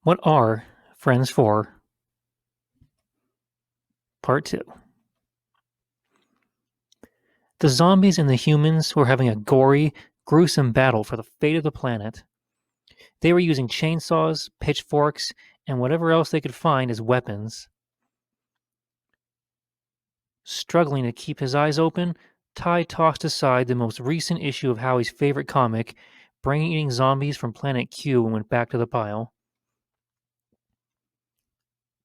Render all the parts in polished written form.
What are Friends for? Part 2. The zombies and the humans were having a gory, gruesome battle for the fate of the planet. They were using chainsaws, pitchforks, and whatever else they could find as weapons. Struggling to keep his eyes open, Ty tossed aside the most recent issue of Howie's favorite comic, Brain Eating Zombies from Planet Q, and went back to the pile.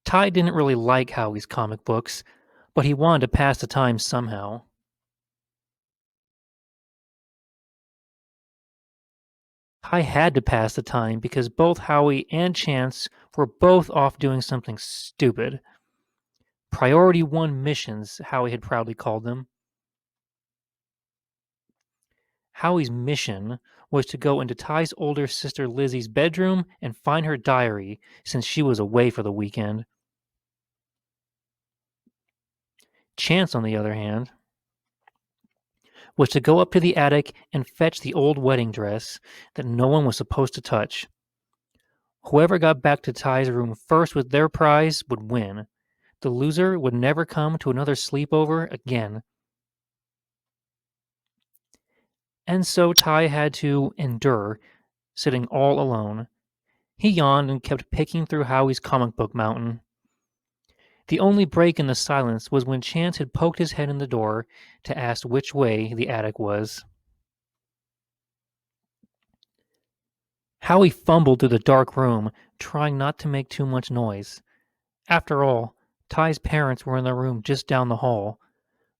Ty didn't really like Howie's comic books, but he wanted to pass the time somehow. I had to pass the time because both Howie and Chance were both off doing something stupid. Priority 1 missions, Howie had proudly called them. Howie's mission was to go into Ty's older sister Lizzie's bedroom and find her diary since she was away for the weekend. Chance, on the other hand, was to go up to the attic and fetch the old wedding dress that no one was supposed to touch. Whoever got back to Ty's room first with their prize would win. The loser would never come to another sleepover again. And so Ty had to endure sitting all alone. He yawned and kept picking through Howie's comic book mountain. The only break in the silence was when Chance had poked his head in the door to ask which way the attic was. Howie fumbled through the dark room, trying not to make too much noise. After all, Ty's parents were in the room just down the hall.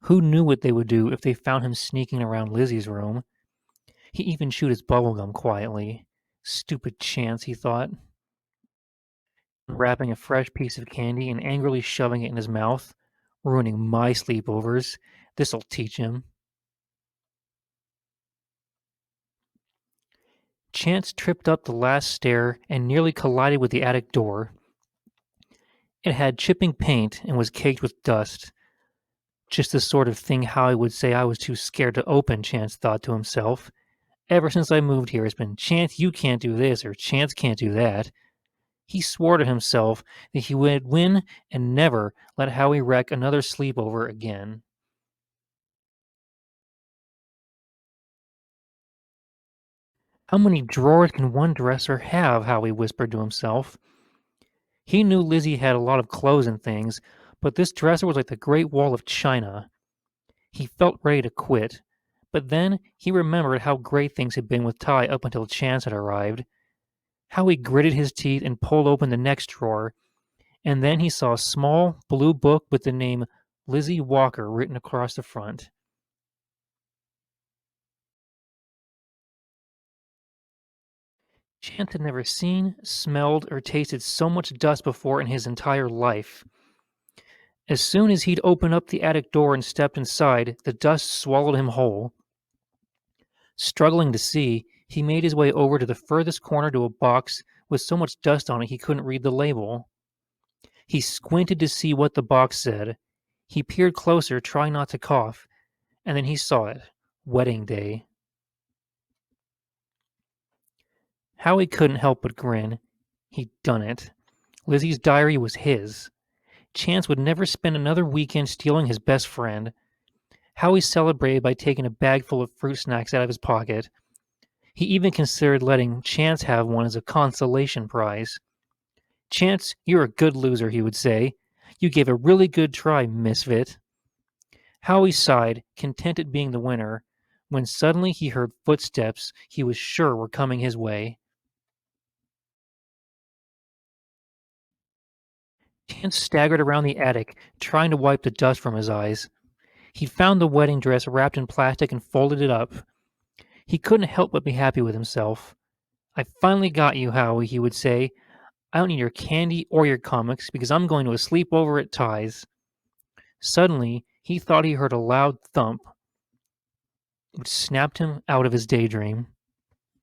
Who knew what they would do if they found him sneaking around Lizzie's room? He even chewed his bubblegum quietly. Stupid Chance, he thought, wrapping a fresh piece of candy and angrily shoving it in his mouth. Ruining my sleepovers. This'll teach him. Chance tripped up the last stair and nearly collided with the attic door. It had chipping paint and was caked with dust. Just the sort of thing Howie would say I was too scared to open, Chance thought to himself. Ever since I moved here, it's been, Chance, you can't do this, or Chance can't do that. He swore to himself that he would win and never let Howie wreck another sleepover again. How many drawers can one dresser have? Howie whispered to himself. He knew Lizzie had a lot of clothes and things, but this dresser was like the Great Wall of China. He felt ready to quit, but then he remembered how great things had been with Ty up until Chance had arrived. Howie gritted his teeth and pulled open the next drawer, and then he saw a small blue book with the name Lizzie Walker written across the front. Chance had never seen, smelled, or tasted so much dust before in his entire life. As soon as he'd opened up the attic door and stepped inside, the dust swallowed him whole. Struggling to see, he made his way over to the furthest corner to a box with so much dust on it he couldn't read the label. He squinted to see what the box said. He peered closer, trying not to cough, and then he saw it. Wedding Day. Howie couldn't help but grin. He'd done it. Lizzie's diary was his. Chance would never spend another weekend stealing his best friend. Howie celebrated by taking a bag full of fruit snacks out of his pocket. He even considered letting Chance have one as a consolation prize. Chance, you're a good loser, he would say. You gave a really good try, misfit. Howie sighed, content at being the winner, when suddenly he heard footsteps he was sure were coming his way. Chance staggered around the attic, trying to wipe the dust from his eyes. He'd found the wedding dress wrapped in plastic and folded it up. He couldn't help but be happy with himself. I finally got you, Howie, he would say. I don't need your candy or your comics because I'm going to a sleepover at Ty's. Suddenly, he thought he heard a loud thump, which snapped him out of his daydream.